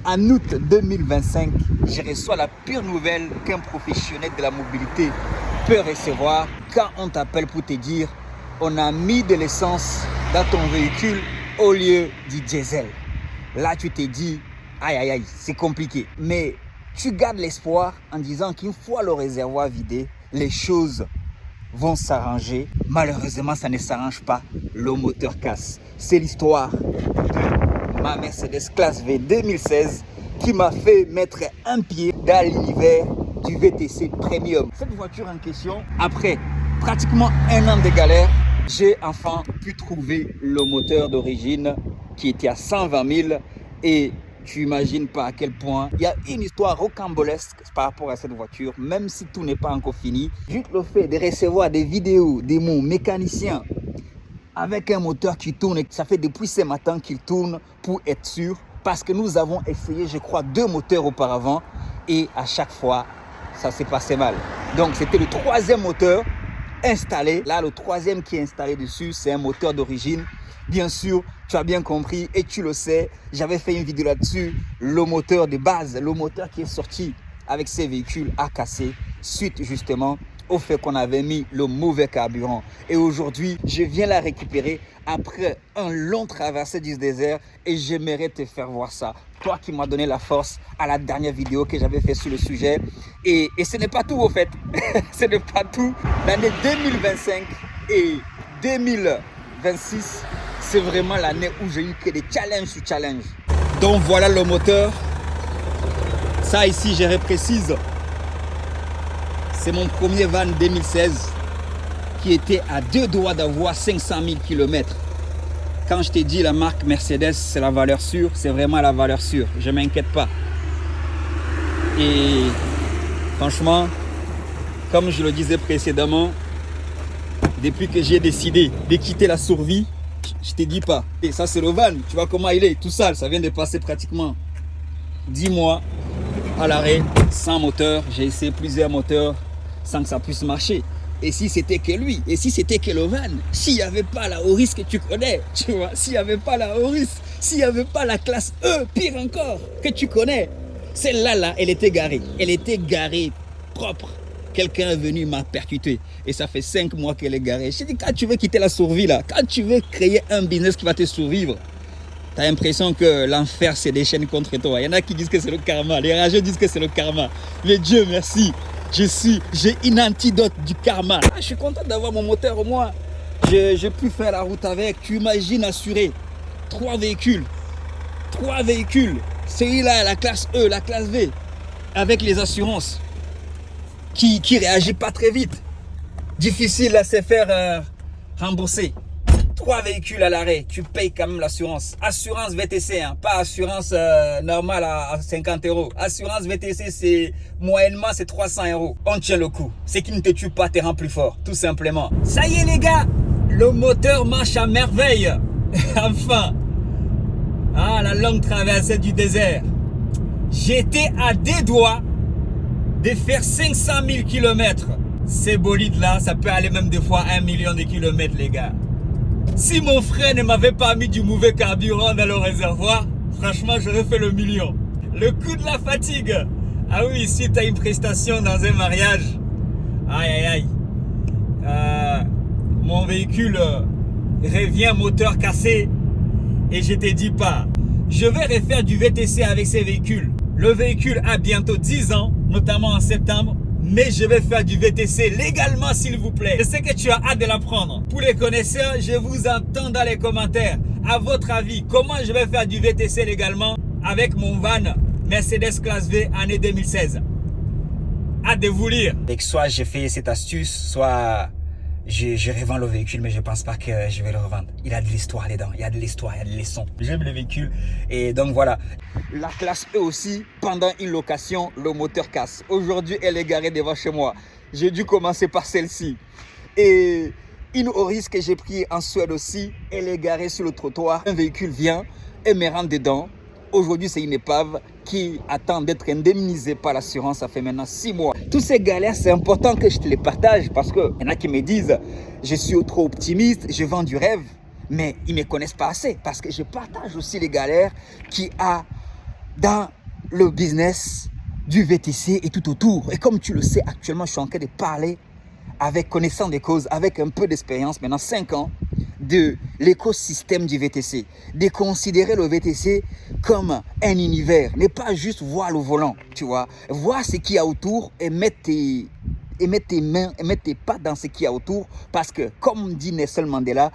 En août 2025, je reçois la pire nouvelle qu'un professionnel de la mobilité peut recevoir quand on t'appelle pour te dire on a mis de l'essence dans ton véhicule au lieu du diesel. Là, tu t'es dit, aïe aïe aïe, c'est compliqué. Mais tu gardes l'espoir en disant qu'une fois le réservoir vidé, les choses vont s'arranger. Malheureusement, ça ne s'arrange pas. Le moteur casse. C'est l'histoire de ma Mercedes Classe V 2016 qui m'a fait mettre un pied dans l'univers du VTC Premium. Cette voiture en question, après pratiquement un an de galère, j'ai enfin pu trouver le moteur d'origine qui était à 120 000 et tu imagines pas à quel point il y a une histoire rocambolesque par rapport à cette voiture, même si tout n'est pas encore fini. Juste le fait de recevoir des vidéos de mon mécanicien avec un moteur qui tourne, ça fait depuis ce matin qu'il tourne pour être sûr, parce que nous avons essayé, je crois, 2 moteurs auparavant et à chaque fois, ça s'est passé mal. Donc c'était le 3e moteur installé. Là, le 3e qui est installé dessus, c'est un moteur d'origine. Bien sûr, tu as bien compris et tu le sais, j'avais fait une vidéo là-dessus. Le moteur de base, le moteur qui est sorti avec ces véhicules a cassé suite justement au fait qu'on avait mis le mauvais carburant. Et aujourd'hui, je viens la récupérer après un long traversée du désert et j'aimerais te faire voir ça. Toi qui m'as donné la force à la dernière vidéo que j'avais fait sur le sujet. Et ce n'est pas tout au fait. Ce n'est pas tout. L'année 2025 et 2026, c'est vraiment l'année où j'ai eu que des challenges sur challenge. Donc voilà le moteur. Ça ici, je reprécise. C'est mon premier van 2016 qui était à 2 doigts d'avoir 500 000 km. Quand je t'ai dit la marque Mercedes, c'est la valeur sûre, c'est vraiment la valeur sûre. Je ne m'inquiète pas. Et franchement, comme je le disais précédemment, depuis que j'ai décidé de quitter la survie, je ne te dis pas. Et ça, c'est le van. Tu vois comment il est, tout sale. Ça vient de passer pratiquement 10 mois à l'arrêt, sans moteur. J'ai essayé plusieurs moteurs sans que ça puisse marcher. Et si c'était que lui, et si c'était que le van, s'il n'y avait pas la Auris que tu connais, tu vois, s'il n'y avait pas la Auris, s'il n'y avait pas la classe E, pire encore, que tu connais, celle-là, là, elle était garée. Elle était garée propre. Quelqu'un est venu m'a percuté. Et ça fait 5 mois qu'elle est garée. Je dis, quand tu veux quitter la survie, là, quand tu veux créer un business qui va te survivre, tu as l'impression que l'enfer se déchaîne contre toi. Il y en a qui disent que c'est le karma. Les rageux disent que c'est le karma. Mais Dieu merci, j'ai une antidote du karma. Ah, je suis content d'avoir mon moteur au moins. J'ai pu faire la route avec. Tu imagines assurer 3 véhicules. 3 véhicules. Celui-là, la classe E, la classe V. Avec les assurances. Qui réagit pas très vite. Difficile à se faire rembourser. 3 véhicules à l'arrêt, tu payes quand même l'assurance. Assurance VTC, hein, pas assurance normale à 50 €. Assurance VTC, c'est moyennement c'est 300 €. On tient le coup. Ce qui ne te tue pas te rend plus fort, tout simplement. Ça y est les gars, le moteur marche à merveille. Enfin. Ah, la longue traversée du désert. J'étais à des doigts de faire 500 000 km. Ces bolides-là, ça peut aller même des fois à 1 million de kilomètres, les gars. Si mon frère ne m'avait pas mis du mauvais carburant dans le réservoir, franchement, j'aurais fait le million. Le coup de la fatigue. Ah oui, si tu as une prestation dans un mariage, aïe aïe aïe. Mon véhicule revient moteur cassé et je te dis pas, je vais refaire du VTC avec ces véhicules. Le véhicule a bientôt 10 ans, notamment en septembre. Mais je vais faire du VTC légalement s'il vous plaît. Je sais que tu as hâte de l'apprendre. Pour les connaisseurs, je vous entends dans les commentaires. À votre avis, comment je vais faire du VTC légalement avec mon van Mercedes Classe V année 2016? Hâte de vous lire. Et que soit j'ai fait cette astuce, soit je revends le véhicule, mais je pense pas que je vais le revendre. Il a de l'histoire dedans, il y a de l'histoire, il y a de leçons. J'aime le véhicule et donc voilà. La classe E aussi, pendant une location, le moteur casse. Aujourd'hui, elle est garée devant chez moi. J'ai dû commencer par celle-ci. Et une Auris que j'ai pris en Suède aussi, elle est garée sur le trottoir. Un véhicule vient et me rentre dedans. Aujourd'hui, c'est une épave qui attend d'être indemnisée par l'assurance. Ça fait maintenant 6 mois. Tous ces galères, c'est important que je te les partage parce qu'il y en a qui me disent je suis trop optimiste, je vends du rêve. Mais ils ne me connaissent pas assez parce que je partage aussi les galères qui a dans le business du VTC et tout autour. Et comme tu le sais, actuellement, je suis en train de parler avec connaissance des causes, avec un peu d'expérience, maintenant 5 ans, de l'écosystème du VTC. De considérer le VTC comme un univers. Ne pas juste voir le volant, tu vois. Voir ce qu'il y a autour et mettre tes mains, et mettre tes pas dans ce qu'il y a autour. Parce que, comme dit Nelson Mandela,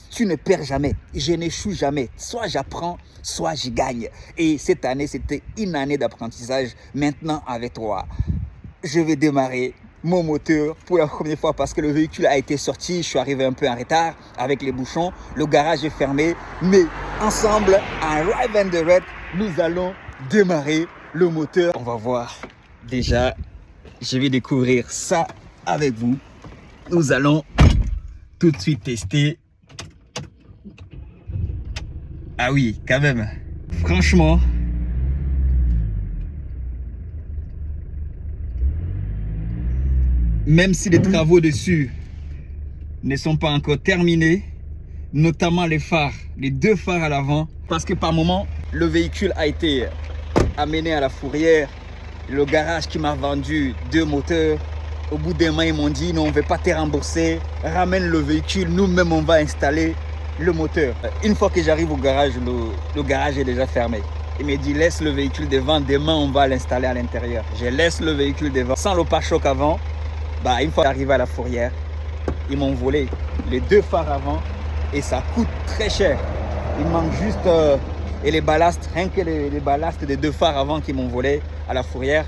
tu ne perds jamais. Je n'échoue jamais. Soit j'apprends, soit je gagne. Et cette année, c'était une année d'apprentissage. Maintenant, avec toi, je vais démarrer mon moteur pour la première fois parce que le véhicule a été sorti. Je suis arrivé un peu en retard avec les bouchons. Le garage est fermé. Mais ensemble, en Rive and the Red, nous allons démarrer le moteur. On va voir. Déjà, je vais découvrir ça avec vous. Nous allons tout de suite tester. Ah oui, quand même. Franchement, même si les travaux dessus ne sont pas encore terminés, notamment les phares, les 2 phares à l'avant, parce que par moment, le véhicule a été amené à la fourrière. Le garage qui m'a vendu 2 moteurs, au bout d'un mois, ils m'ont dit non, on ne veut pas te rembourser, ramène le véhicule, nous-mêmes on va installer le moteur. Une fois que j'arrive au garage, le garage est déjà fermé. Il m'a dit laisse le véhicule devant, demain on va l'installer à l'intérieur. Je laisse le véhicule devant, sans le pare-choc avant. Une fois arrivé à la fourrière, ils m'ont volé les 2 phares avant et ça coûte très cher. Il manque juste et les ballasts, rien que les ballasts des 2 phares avant qu'ils m'ont volé à la fourrière,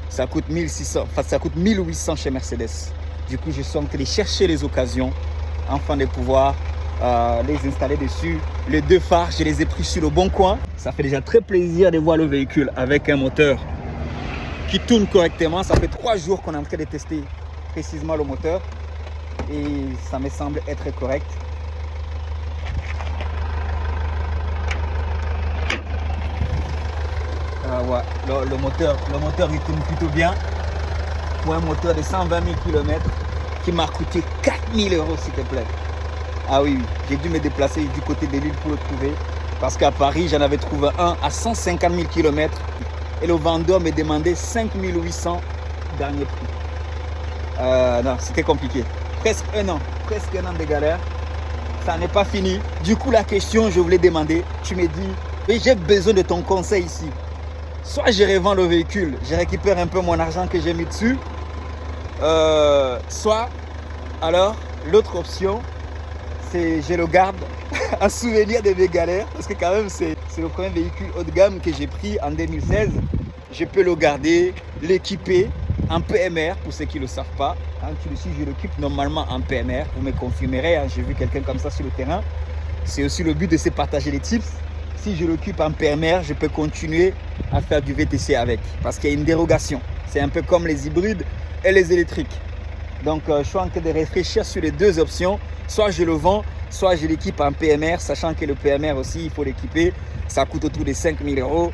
ça coûte 1600, enfin ça coûte 1800 chez Mercedes. Du coup, je suis en train de chercher les occasions afin de pouvoir les installer dessus. Les 2 phares, je les ai pris sur le bon coin. Ça fait déjà très plaisir de voir le véhicule avec un moteur qui tourne correctement. Ça fait 3 jours qu'on est en train de tester précisément le moteur et ça me semble être correct. Ouais, le moteur il tourne plutôt bien pour un moteur de 120 000 km qui m'a coûté 4 000 € s'il te plaît. Ah oui, j'ai dû me déplacer du côté de l'île pour le trouver parce qu'à Paris j'en avais trouvé un à 150 000 km et le vendeur me demandait 5 800 dernier prix. Non, c'était compliqué. Presque un an de galère. Ça n'est pas fini. Du coup, la question, je voulais demander, tu me dis, mais j'ai besoin de ton conseil ici. Soit je revends le véhicule, je récupère un peu mon argent que j'ai mis dessus. Soit, alors, l'autre option, c'est je le garde en souvenir de mes galères. Parce que quand même, c'est le premier véhicule haut de gamme que j'ai pris en 2016. Je peux le garder, l'équiper en PMR, pour ceux qui ne le savent pas. Je l'occupe normalement en PMR. Vous me confirmerez, j'ai vu quelqu'un comme ça sur le terrain. C'est aussi le but de se partager les tips. Si je l'occupe en PMR, je peux continuer à faire du VTC avec. Parce qu'il y a une dérogation. C'est un peu comme les hybrides et les électriques. Donc, je suis en train de réfléchir sur les 2 options. Soit je le vends, soit je l'équipe en PMR, sachant que le PMR aussi, il faut l'équiper. Ça coûte autour de 5 000 €.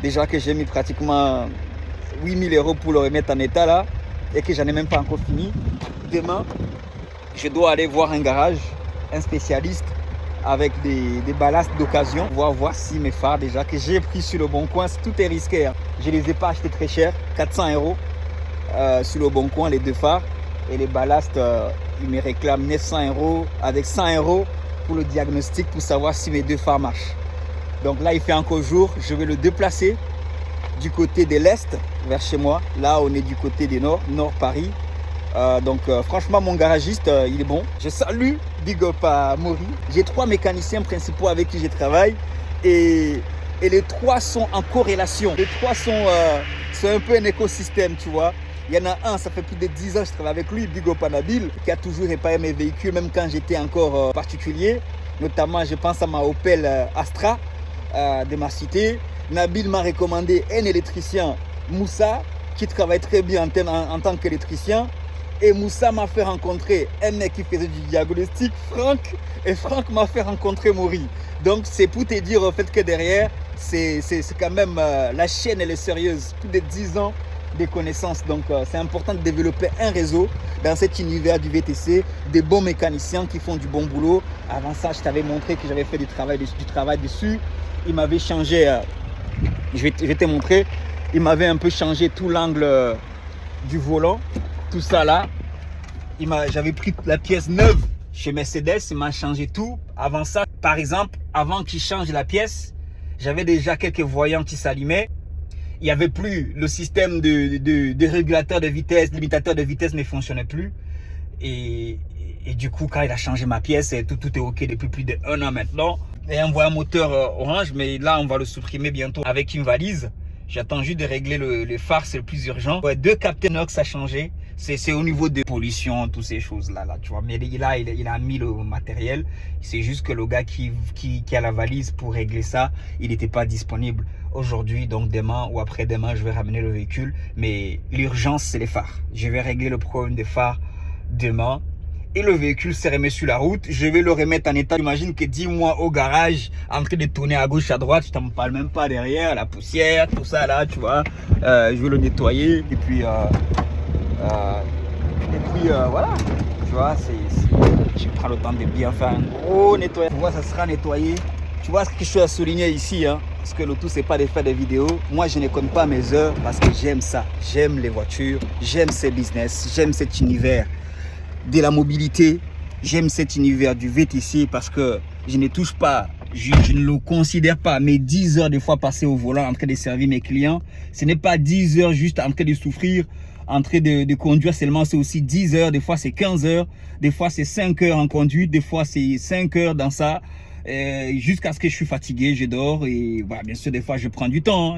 Déjà que j'ai mis pratiquement 8 000 € pour le remettre en état là. Et que j'en ai même pas encore fini. Demain, je dois aller voir un garage, un spécialiste avec des ballasts d'occasion. Voir si mes phares déjà que j'ai pris sur le bon coin, tout est risqué. Hein. Je ne les ai pas achetés très cher, 400 € sur le bon coin, les 2 phares. Et les ballasts, ils me réclament 900 € avec 100 € pour le diagnostic pour savoir si mes 2 phares marchent. Donc là, il fait encore jour. Je vais le déplacer du côté de l'Est vers chez moi. Là, on est du côté des Nord Paris. Franchement, mon garagiste, il est bon. Je salue Big Up à Maury. J'ai 3 mécaniciens principaux avec qui je travaille et les 3 sont en corrélation. Les 3 sont un peu un écosystème, tu vois. Il y en a un, ça fait plus de 10 ans que je travaille avec lui, Big Up à Nabil, qui a toujours réparé mes véhicules, même quand j'étais encore particulier. Notamment, je pense à ma Opel Astra de ma cité. Nabil m'a recommandé un électricien, Moussa, qui travaille très bien en tant qu'électricien. Et Moussa m'a fait rencontrer un mec qui faisait du diagnostic, Franck. Et Franck m'a fait rencontrer Maury. Donc c'est pour te dire au fait que derrière, c'est quand même la chaîne, elle est sérieuse. Plus de 10 ans de connaissances. Donc c'est important de développer un réseau dans cet univers du VTC, des bons mécaniciens qui font du bon boulot. Avant ça, je t'avais montré que j'avais fait du travail dessus. Il m'avait changé Je vais te montrer. Il m'avait un peu changé tout l'angle du volant. Tout ça là. J'avais pris la pièce neuve chez Mercedes. Il m'a changé tout. Avant ça, par exemple, avant qu'il change la pièce, j'avais déjà quelques voyants qui s'allumaient. Il n'y avait plus le système de régulateur de vitesse, limitateur de vitesse ne fonctionnait plus. Et du coup, quand il a changé ma pièce, tout est OK depuis plus d'1 an maintenant. Il y a un voyant moteur orange, mais là, on va le supprimer bientôt avec une valise. J'attends juste de régler le phare, c'est le plus urgent. Ouais, 2 capteurs NOx à changer. C'est au niveau de pollution, toutes ces choses-là, tu vois. Mais il a mis le matériel. C'est juste que le gars qui a la valise pour régler ça, il n'était pas disponible aujourd'hui. Donc demain ou après-demain, je vais ramener le véhicule. Mais l'urgence, c'est les phares. Je vais régler le problème des phares demain. Et le véhicule s'est remis sur la route. Je vais le remettre en état. J'imagine que 10 mois au garage, en train de tourner à gauche, à droite. Je t'en parle même pas derrière. La poussière, tout ça là, tu vois. Je vais le nettoyer. Et puis voilà. Tu vois, je prends le temps de bien faire un gros nettoyage. Tu vois, ça sera nettoyé. Tu vois ce que je suis à souligner ici, hein, parce que le tout, c'est pas de faire des vidéos. Moi, je ne compte pas mes heures parce que j'aime ça. J'aime les voitures. J'aime ce business. J'aime cet univers de la mobilité. J'aime cet univers du VTC parce que je ne touche pas, je ne le considère pas mes 10 heures des fois passées au volant en train de servir mes clients. Ce n'est pas 10 heures juste en train de souffrir, en train de conduire seulement. C'est aussi 10 heures, des fois c'est 15 heures, des fois c'est 5 heures en conduite, des fois c'est 5 heures dans ça. Jusqu'à ce que je suis fatigué, je dors et voilà, bien sûr des fois je prends du temps,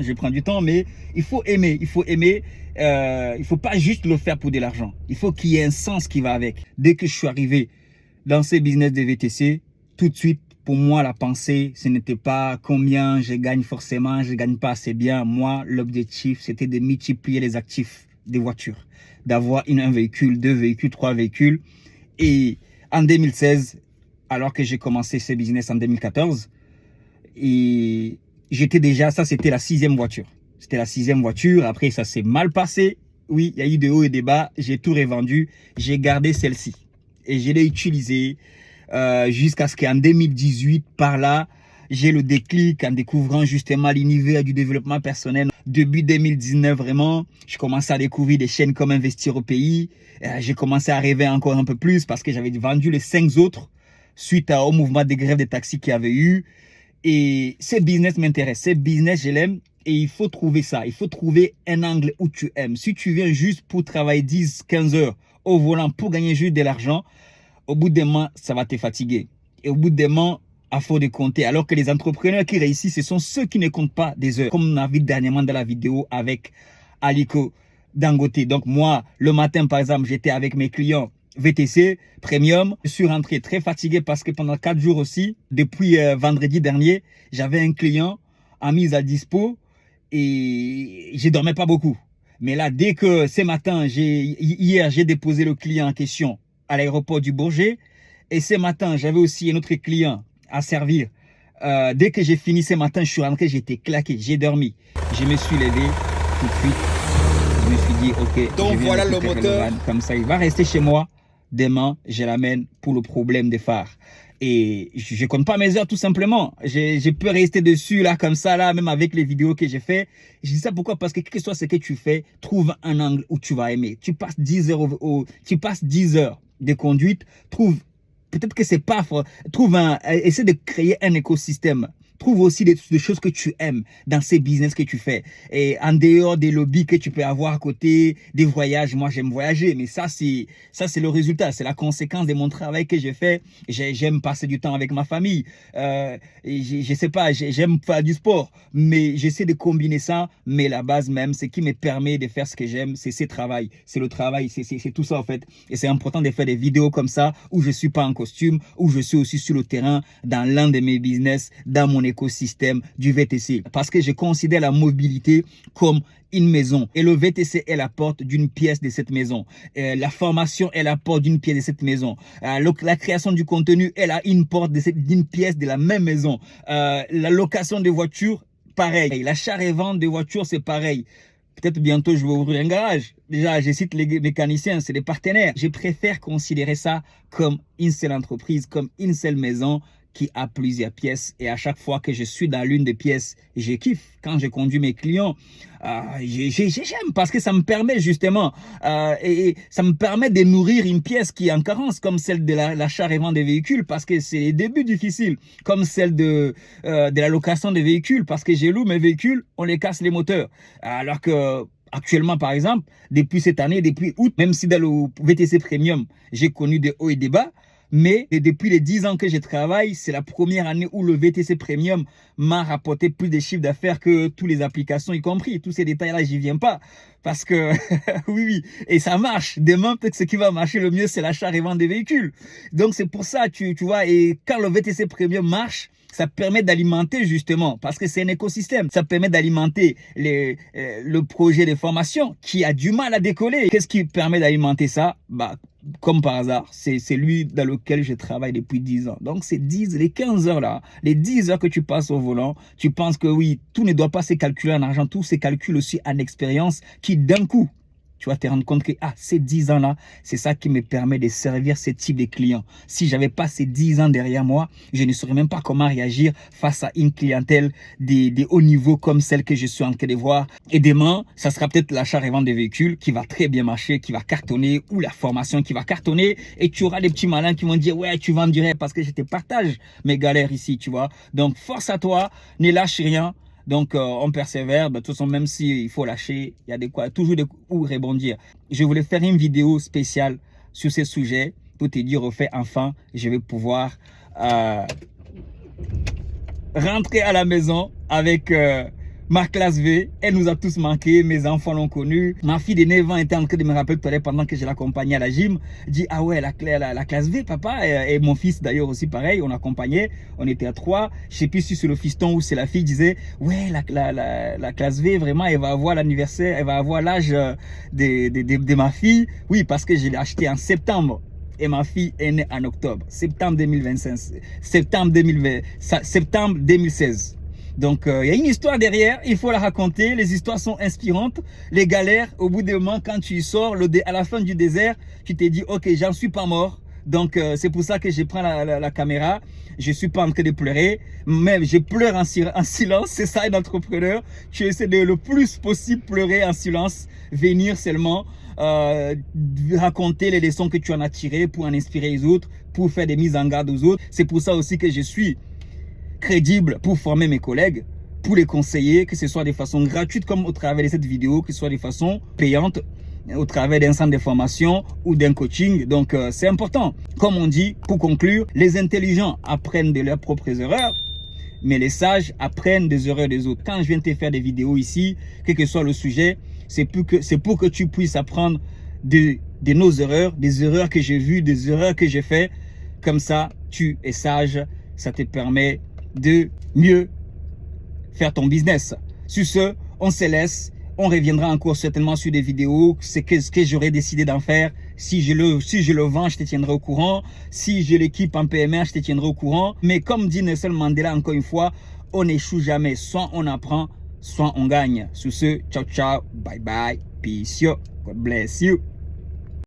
mais il faut aimer, il faut pas juste le faire pour de l'argent, il faut qu'il y ait un sens qui va avec. Dès que je suis arrivé dans ce business de VTC, tout de suite pour moi la pensée ce n'était pas combien je gagne forcément, je gagne pas assez bien. Moi l'objectif c'était de multiplier les actifs des voitures, d'avoir un véhicule, 2 véhicules, 3 véhicules. Et en 2016, alors que j'ai commencé ce business en 2014, et j'étais déjà, ça c'était la 6e voiture. C'était la 6e voiture, après ça s'est mal passé. Oui, il y a eu des hauts et des bas, j'ai tout revendu, j'ai gardé celle-ci. Et je l'ai utilisée jusqu'à ce qu'en 2018, par là, j'ai le déclic en découvrant justement l'univers du développement personnel. Début 2019, vraiment, je commençais à découvrir des chaînes comme Investir au pays. J'ai commencé à rêver encore un peu plus parce que j'avais vendu les 5 autres suite au mouvement de grève des taxis qu'il y avait eu. Et ce business m'intéresse, ce business je l'aime et il faut trouver ça. Il faut trouver un angle où tu aimes. Si tu viens juste pour travailler 10-15 heures au volant pour gagner juste de l'argent, au bout d'un mois, ça va te fatiguer. Et au bout d'un mois, à force de compter. Alors que les entrepreneurs qui réussissent, ce sont ceux qui ne comptent pas des heures. Comme on a vu dernièrement dans la vidéo avec Aliko Dangote. Donc moi, le matin par exemple, j'étais avec mes clients VTC Premium. Je suis rentré très fatigué parce que pendant 4 jours aussi, depuis vendredi dernier, j'avais un client en mise à dispo et je dormais pas beaucoup. Mais là, dès que ce matin, hier, j'ai déposé le client en question à l'aéroport du Bourget. Et ce matin, j'avais aussi un autre client à servir. Dès que j'ai fini ce matin, je suis rentré, j'étais claqué, j'ai dormi. Je me suis levé tout de suite. Je me suis dit, ok, donc voilà le moteur. Comme ça, il va rester chez moi. Demain, je l'amène pour le problème des phares. Et je compte pas mes heures tout simplement. Je peux rester dessus là comme ça là, même avec les vidéos que j'ai fait. Je dis ça pourquoi? Parce que quel que soit ce que tu fais, trouve un angle où tu vas aimer. Tu passes 10 heures de conduite, peut-être que c'est pas, essaie de créer un écosystème. Trouve aussi des choses que tu aimes dans ces business que tu fais. Et en dehors des lobbies que tu peux avoir à côté, des voyages, moi j'aime voyager, mais ça c'est le résultat, c'est la conséquence de mon travail que j'ai fait. J'aime passer du temps avec ma famille. Je sais pas, j'aime faire du sport, mais j'essaie de combiner ça. Mais la base même, ce qui me permet de faire ce que j'aime, c'est ce travail. C'est le travail, c'est tout ça en fait. Et c'est important de faire des vidéos comme ça, où je suis pas en costume, où je suis aussi sur le terrain, dans l'un de mes business, dans mon écosystème du VTC, parce que je considère la mobilité comme une maison et le VTC est la porte d'une pièce de cette maison. La formation est la porte d'une pièce de cette maison. La création du contenu est une porte d'une pièce de la même maison. La location de voitures, pareil. L'achat et vente de voitures, c'est pareil. Peut-être bientôt, je vais ouvrir un garage. Déjà, je cite les mécaniciens, c'est des partenaires. Je préfère considérer ça comme une seule entreprise, comme une seule maison, qui a plusieurs pièces. Et à chaque fois que je suis dans l'une des pièces, je kiffe. Quand je conduis mes clients, j'aime parce que ça me permet justement, et ça me permet de nourrir une pièce qui est en carence, comme celle de l'achat-revente des véhicules, parce que c'est des débuts difficiles, comme celle de la location des véhicules, parce que je loue mes véhicules, on les casse les moteurs. Alors que actuellement, par exemple, depuis cette année, depuis août, même si dans le VTC Premium, j'ai connu des hauts et des bas, mais depuis les 10 ans que je travaille, c'est la première année où le VTC Premium m'a rapporté plus de chiffres d'affaires que toutes les applications, y compris. Tous ces détails-là, j'y viens pas. Parce que, oui, et ça marche. Demain, peut-être que ce qui va marcher le mieux, c'est l'achat et vente des véhicules. Donc, c'est pour ça, tu vois, et quand le VTC Premium marche, ça permet d'alimenter justement, parce que c'est un écosystème, ça permet d'alimenter le projet de formation qui a du mal à décoller. Qu'est-ce qui permet d'alimenter ça? Bah, comme par hasard, c'est lui dans lequel je travaille depuis 10 ans. Donc, c'est les 15 heures là, les 10 heures que tu passes au volant, tu penses que oui, tout ne doit pas se calculer en argent, tout se calcule aussi en expérience qui d'un coup, tu vas te rendre compte que ces 10 ans-là, c'est ça qui me permet de servir ce type de clients. Si je n'avais pas ces 10 ans derrière moi, je ne saurais même pas comment réagir face à une clientèle de haut niveau comme celle que je suis en train de voir. Et demain, ça sera peut-être l'achat-revente des véhicules qui va très bien marcher, qui va cartonner, ou la formation qui va cartonner. Et tu auras des petits malins qui vont dire, ouais, tu vends du rêve parce que je te partage mes galères ici, tu vois. Donc, force à toi, ne lâche rien. Donc, on persévère. De toute façon, même s'il faut lâcher, il y a toujours où rebondir. Je voulais faire une vidéo spéciale sur ce sujet pour te dire, au fait, enfin, je vais pouvoir rentrer à la maison avec ma classe V. Elle nous a tous manqué. Mes enfants l'ont connue. Ma fille de 9 ans était en train de me rappeler tout à l'heure pendant que je l'accompagnais à la gym. Dit, ah ouais, la classe V, papa. Et mon fils d'ailleurs aussi pareil. On accompagnait. On était à 3. Je sais plus si c'est le fiston ou c'est la fille. Disait, ouais, la classe V, vraiment, elle va avoir l'anniversaire. Elle va avoir l'âge de ma fille. Oui, parce que je l'ai acheté en septembre. Et ma fille est née en octobre. Septembre 2025. Septembre 2016. Donc, il y a une histoire derrière, il faut la raconter. Les histoires sont inspirantes. Les galères, au bout d'un moment, quand tu y sors, à la fin du désert, tu te dis, ok, j'en suis pas mort. Donc, c'est pour ça que je prends la caméra. Je suis pas en train de pleurer, mais je pleure en silence. C'est ça, un entrepreneur. Tu essaies de le plus possible pleurer en silence, venir seulement raconter les leçons que tu en as tirées pour en inspirer les autres, pour faire des mises en garde aux autres. C'est pour ça aussi que je suis crédible pour former mes collègues, pour les conseiller, que ce soit de façon gratuite comme au travers de cette vidéo, que ce soit de façon payante au travers d'un centre de formation ou d'un coaching. Donc c'est important. Comme on dit, pour conclure, les intelligents apprennent de leurs propres erreurs, mais les sages apprennent des erreurs des autres. Quand je viens te faire des vidéos ici, quel que soit le sujet, c'est pour que tu puisses apprendre de nos erreurs, des erreurs que j'ai vues, des erreurs que j'ai fait. Comme ça, tu es sage, ça te permet de mieux faire ton business. Sur ce, on se laisse. On reviendra encore certainement sur des vidéos. C'est ce que j'aurais décidé d'en faire. Si je le vends, je te tiendrai au courant. Si je l'équipe en PMR, je te tiendrai au courant. Mais comme dit Nelson Mandela encore une fois, on n'échoue jamais. Soit on apprend, soit on gagne. Sur ce, ciao, ciao, bye bye, peace, yo, God bless you.